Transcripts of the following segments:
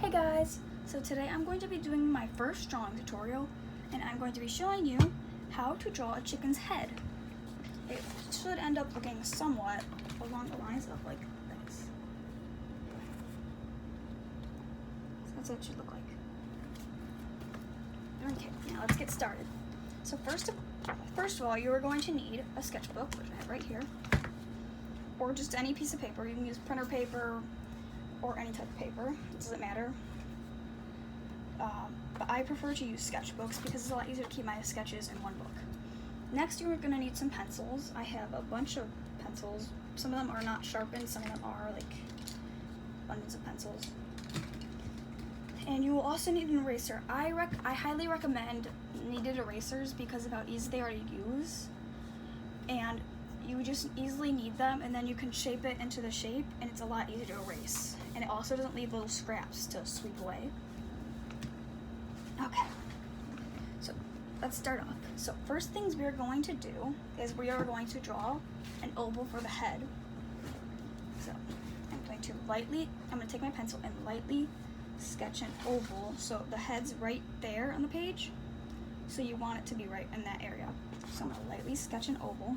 Hey guys, so today I'm going to be doing my first drawing tutorial and I'm going to be showing you how to draw a chicken's head. It should end up looking somewhat along the lines of like this. So that's what it should look like. Okay, now let's get started. So first of all, you are going to need a sketchbook, which I have right here, or just any piece of paper. You can use printer paper or any type of paper, it doesn't matter. But I prefer to use sketchbooks because it's a lot easier to keep my sketches in one book. Next, you're going to need some pencils. I have a bunch of pencils. Some of them are not sharpened, some of them are like abundance of pencils. And you will also need an eraser. I highly recommend kneaded erasers because of how easy they are to use. And you just easily knead them and then you can shape it into the shape and it's a lot easier to erase. And it also doesn't leave little scraps to sweep away. Okay, so let's start off. So first things we are going to do is we are going to draw an oval for the head. So I'm going to take my pencil and lightly sketch an oval. So the head's right there on the page. So you want it to be right in that area. So I'm going to lightly sketch an oval.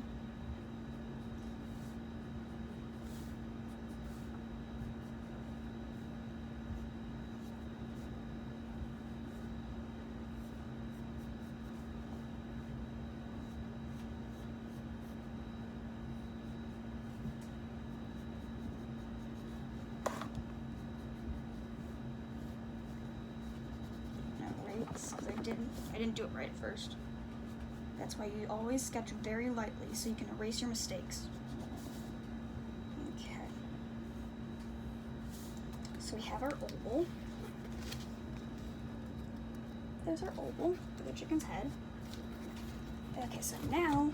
Because I didn't do it right at first. That's why you always sketch very lightly so you can erase your mistakes. Okay. So we have our oval. There's our oval for the chicken's head. Okay, so now,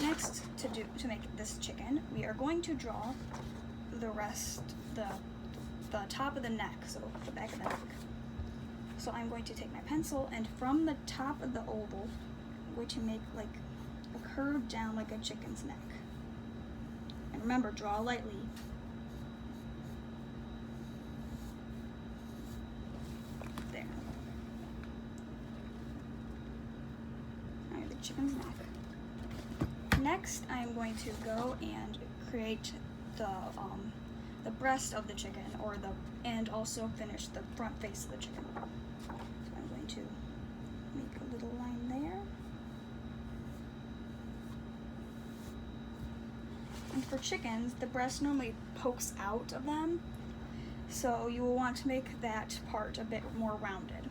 next to make this chicken, we are going to draw the rest, the top of the neck, so the back of the neck. So I'm going to take my pencil and from the top of the oval, I'm going to make like a curve down like a chicken's neck. And remember, draw lightly. There. Alright, the chicken's neck. Next, I'm going to go and create the breast of the chicken, and also finish the front face of the chicken. So I'm going to make a little line there. And for chickens, the breast normally pokes out of them, so you will want to make that part a bit more rounded.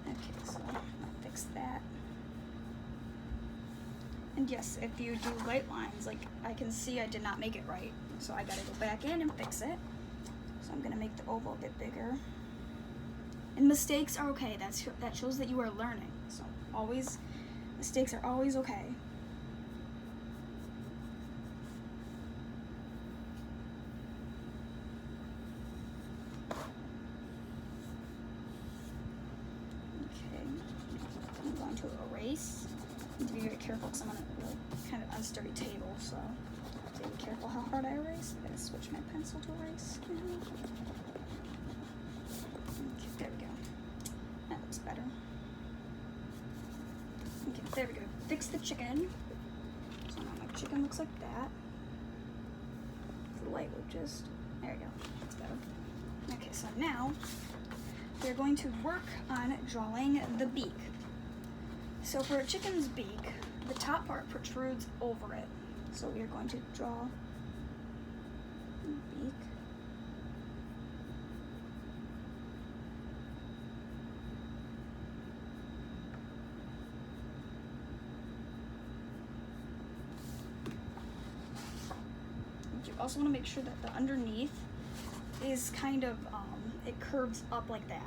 Okay, so I'll fix that. And yes, if you do light lines, like I can see I did not make it right, so I gotta go back in and fix it. So I'm gonna make the oval a bit bigger. And mistakes are okay, that shows that you are learning. So mistakes are always okay. Okay, I'm going to erase. I need to be very careful because I'm on a kind of unsteady table, so be careful how hard I erase. I'm gonna switch my pencil to erase. Okay, there we go. That looks better. Okay, there we go. Fix the chicken. So now my chicken looks like that. The light would just, there we go. That's better. Okay, so now we're going to work on drawing the beak. So for a chicken's beak, the top part protrudes over it. So we are going to draw the beak. You also want to make sure that the underneath is kind of, it curves up like that.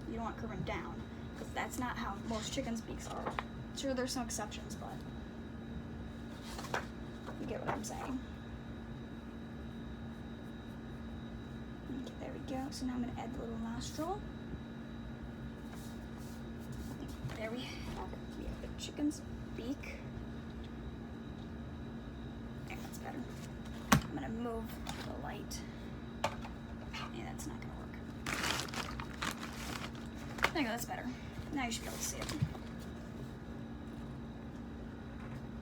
You don't want it curving down, because that's not how most chickens' beaks are. Sure, there's some exceptions, but you get what I'm saying. Okay, there we go. So now I'm going to add the little nostril. There we have it. We have the chicken's beak. There, that's better. I'm going to move the light. Yeah, that's not going to There you go, that's better. Now you should be able to see it.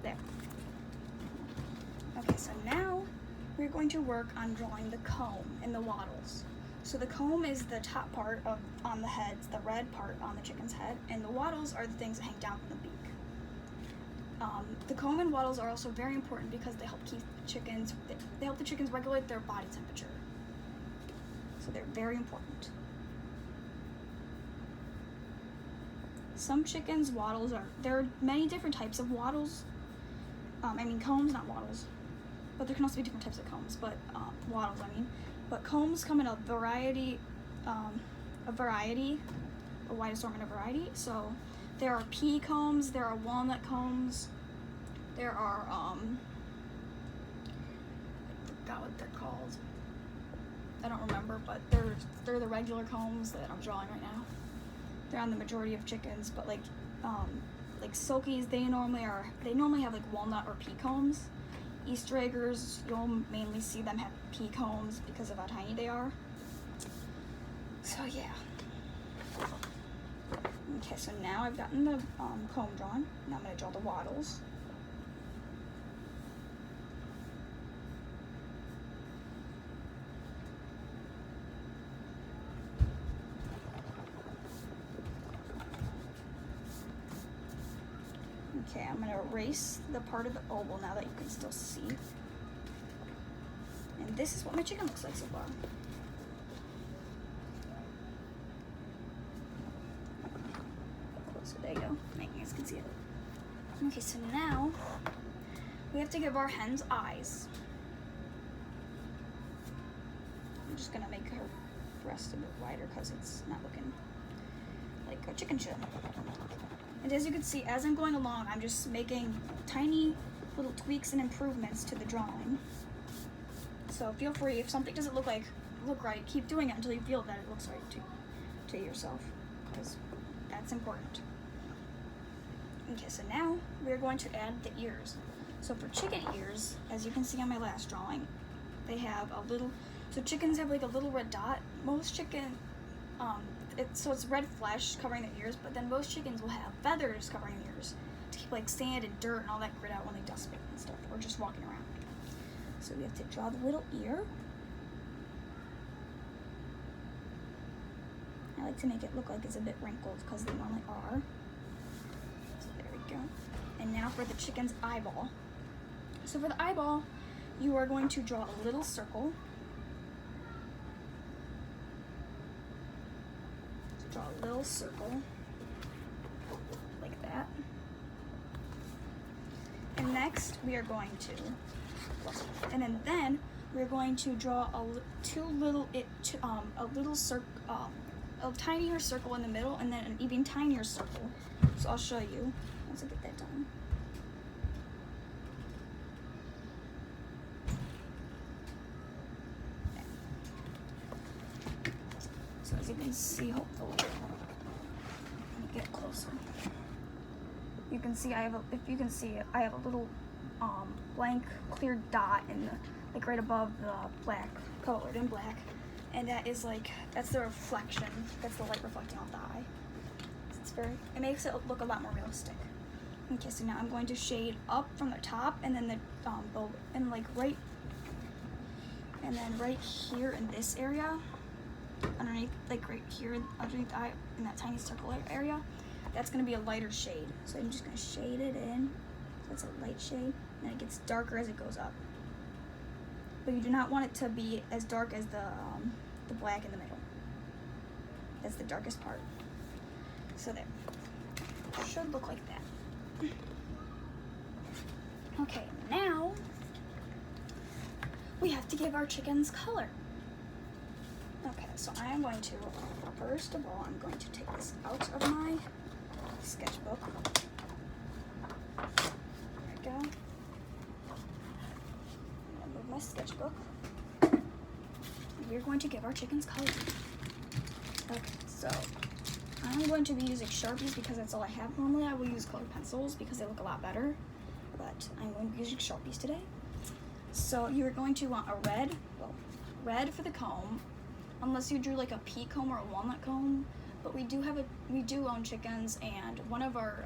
There. Okay, so now we're going to work on drawing the comb and the wattles. So the comb is the top part on the heads, the red part on the chicken's head, and the wattles are the things that hang down from the beak. The comb and wattles are also very important because they help keep chickens. They help the chickens regulate their body temperature. So they're very important. Some chickens' wattles there are many different types of wattles. Combs, not wattles. But there can also be different types of combs, but wattles, But combs come in a wide assortment of variety. So there are pea combs, there are walnut combs, there are, I forgot what they're called. I don't remember, but they're the regular combs that I'm drawing right now. They're on the majority of chickens, but like silkies, they normally have like walnut or pea combs. Easter eggers, you'll mainly see them have pea combs because of how tiny they are. So yeah. Okay, so now I've gotten the comb drawn. Now I'm going to draw the wattles. Okay, I'm going to erase the part of the oval now that you can still see. And this is what my chicken looks like so far. So there you go, you guys can see it. Okay, so now we have to give our hens eyes. I'm just going to make her breast a bit wider because it's not looking like a chicken should. And as you can see, as I'm going along, I'm just making tiny little tweaks and improvements to the drawing. So feel free, if something doesn't look right, keep doing it until you feel that it looks right to yourself, because that's important. Okay, so now we're going to add the ears. So for chicken ears, as you can see on my last drawing, they have a little, so chickens have like a little red dot. Most chicken, so it's red flesh covering the ears, but then most chickens will have feathers covering the ears to keep like sand and dirt and all that grit out when they dust it and stuff, or just walking around. So we have to draw the little ear. I like to make it look like it's a bit wrinkled because they normally are. So there we go. And now for the chicken's eyeball. So for the eyeball, you are going to draw a little circle. Draw a little circle like that. And next we are going to, then we're going to draw a tinier circle in the middle, and then an even tinier circle. So I'll show you once I get that done. So as you can see, hopefully, let me get closer. You can see I have a little blank clear dot in like right above the black, colored in black, and that's the reflection. That's the light reflecting off the eye. It makes it look a lot more realistic. Okay, so now I'm going to shade up from the top, and then right here in this area, underneath, like right here underneath the eye, in that tiny circle area, that's going to be a lighter shade. So I'm just going to shade it in. So it's a light shade, and it gets darker as it goes up. But you do not want it to be as dark as the black in the middle. That's the darkest part. So there. It should look like that. Okay, now we have to give our chickens color. Okay, so I am going to, first of all, I'm going to take this out of my sketchbook. There we go. I'm going to move my sketchbook. We're going to give our chickens color. Okay, so I'm going to be using Sharpies because that's all I have. Normally I will use colored pencils because they look a lot better, but I'm going to be using Sharpies today. So you're going to want a red for the comb, unless you drew like a pea comb or a walnut comb, but we do own chickens, and one of our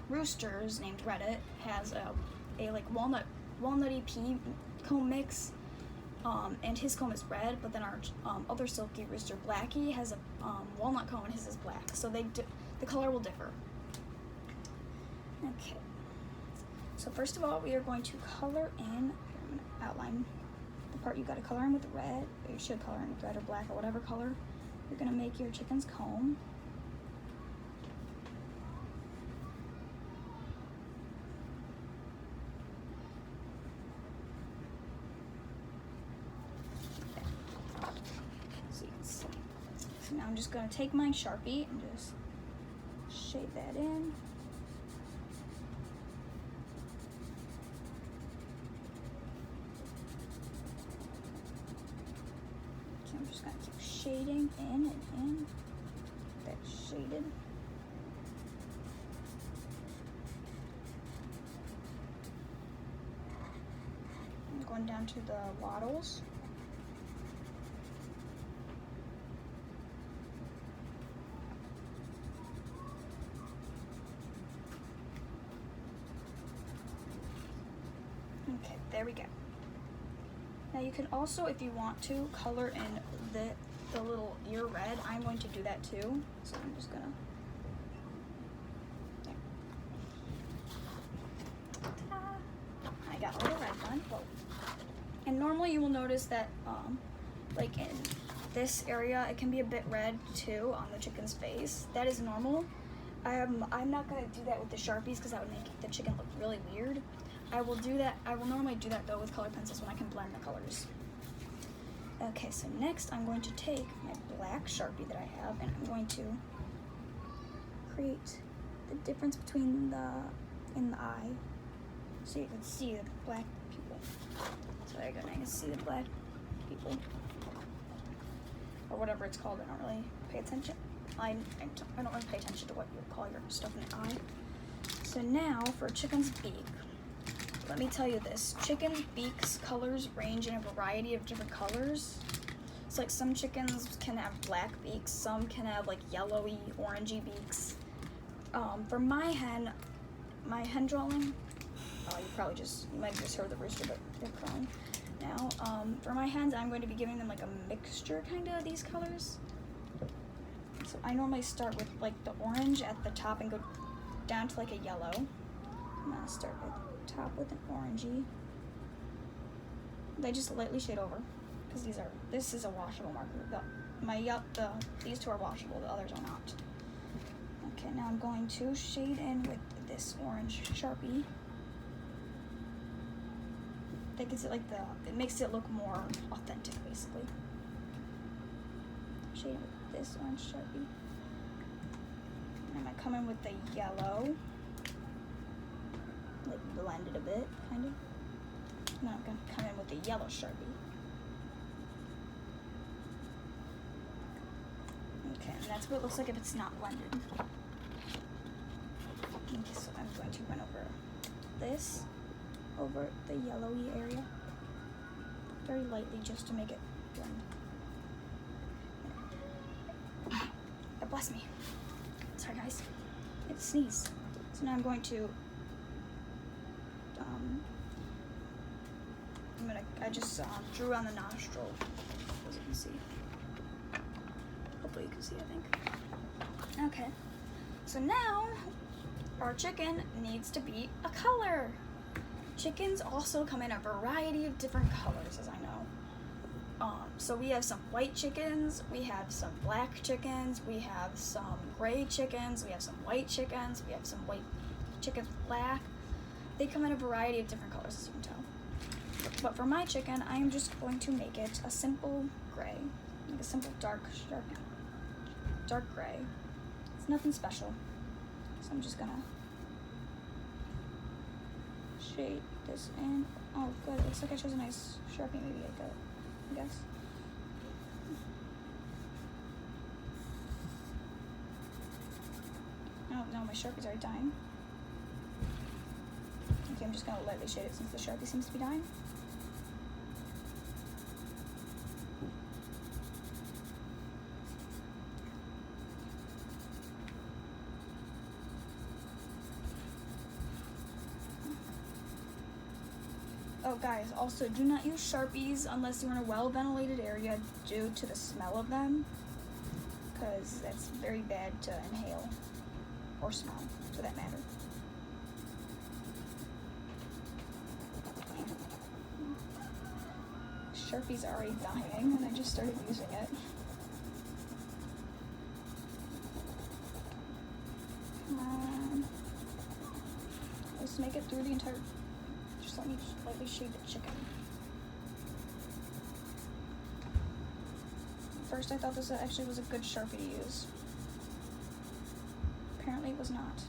roosters named Reddit has a like walnutty pea comb mix, and his comb is red, but then our other silky rooster Blackie has a walnut comb and his is black, so the color will differ. Okay, so first of all we are going to color in, I'm going to outline the part you got to color in with red, or you should color in with red or black or whatever color you're going to make your chicken's comb. So you can see. So now I'm just going to take my Sharpie and just shade that in. I'm just going to keep shading in and in. That's shaded. I'm going down to the wattles. Okay, there we go. Now you can also, if you want to, color in the little ear red. I'm going to do that too. So I'm just gonna, there. I got a little red done. Whoa. And normally you will notice that, like in this area, it can be a bit red too on the chicken's face. That is normal. I'm not gonna do that with the Sharpies because that would make the chicken look really weird. I will normally do that though with color pencils when I can blend the colors. Okay, so next I'm going to take my black Sharpie that I have and I'm going to create the difference between in the eye so you can see the black pupil. So there you go, now you can see the black pupil. Or whatever it's called, I don't really pay attention. I don't really pay attention to what you call your stuff in the eye. So now for a chicken's beak, let me tell you this, chicken beaks colors range in a variety of different colors. It's like some chickens can have black beaks, some can have like yellowy, orangey beaks. For my hen drawing, you might have just heard the rooster, but they're crowing now. For my hens, I'm going to be giving them like a mixture kind of these colors. So I normally start with like the orange at the top and go down to like a yellow. And I'll start at the top with an orangey. They just lightly shade over because this is a washable marker. These two are washable, the others are not. Okay, now I'm going to shade in with this orange Sharpie. That gives it like it makes it look more authentic basically. Shade in with this orange Sharpie. And I'm gonna come in with the yellow. Like blend it a bit, kind of. And then I'm gonna come in with the yellow Sharpie. Okay, and that's what it looks like if it's not blended. Okay, so I'm going to run over this, over the yellowy area, very lightly just to make it blend. God bless me. Sorry guys, I had to sneeze. So now I'm going to, I just drew on the nostril, as you can see. Hopefully you can see, I think. Okay, so now our chicken needs to be a color. Chickens also come in a variety of different colors, as I know. So we have some white chickens, we have some black chickens, we have some gray chickens, we have some white chickens, we have some white chickens with black. They come in a variety of different colors, as you can tell. But for my chicken, I am just going to make it a simple gray, like a simple dark gray. It's nothing special. So I'm just gonna shade this in. Oh, good. It looks like I chose a nice Sharpie. Maybe I guess. Oh, no, my Sharpie's already dying. Okay, I'm just gonna lightly shade it since the Sharpie seems to be dying. Oh guys, also do not use Sharpies unless you're in a well-ventilated area due to the smell of them, because that's very bad to inhale, or smell, for that matter. Sharpie's already dying, and I just started using it. Come on. Let's make it through the entire... Just let me lightly shade the chicken. First, I thought this actually was a good Sharpie to use. Apparently it was not.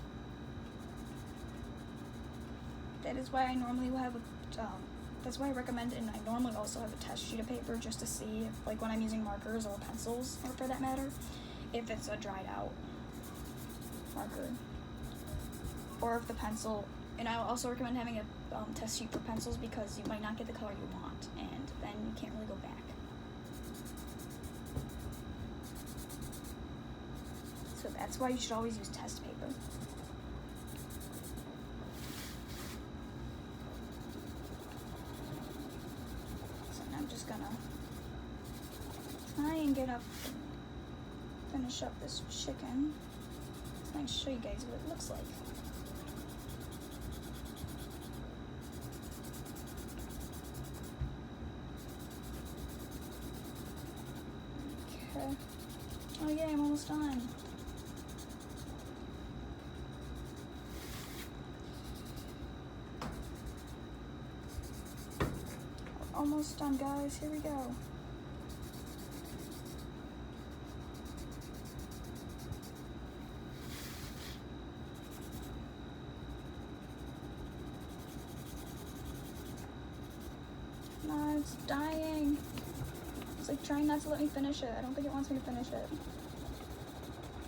That is why I normally will have a... that's why I recommend, and I normally also have a test sheet of paper just to see if, like when I'm using markers or pencils, or for that matter, if it's a dried out marker. Or if the pencil, and I also recommend having a test sheet for pencils because you might not get the color you want, and then you can't really go back. So that's why you should always use test paper. So now I'm just gonna try and finish up this chicken. So I can show you guys what it looks like. Okay. Oh yeah, I'm almost done. We're almost done, guys. Here we go. No, it's dying. It's like trying not to let me finish it. I don't think it wants me to finish it.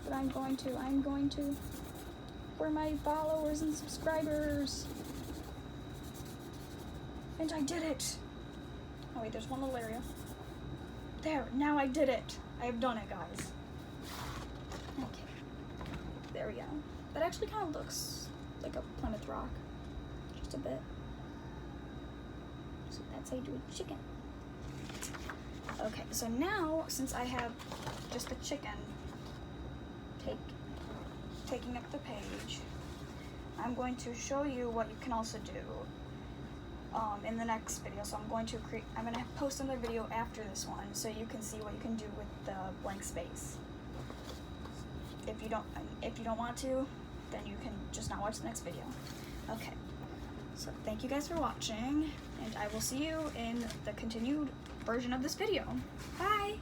But I'm going to. For my followers and subscribers. And I did it. Oh wait, there's one little area. There, now I did it. I have done it, guys. Okay. There we go. That actually kind of looks like a Plymouth Rock. Just a bit. So that's how you do a chicken. Okay, so now, since I have just the chicken taking up the page, I'm going to show you what you can also do in the next video. So I'm going to post another video after this one so you can see what you can do with the blank space. If you don't want to, then you can just not watch the next video. Okay. So thank you guys for watching, and I will see you in the continued version of this video. Bye!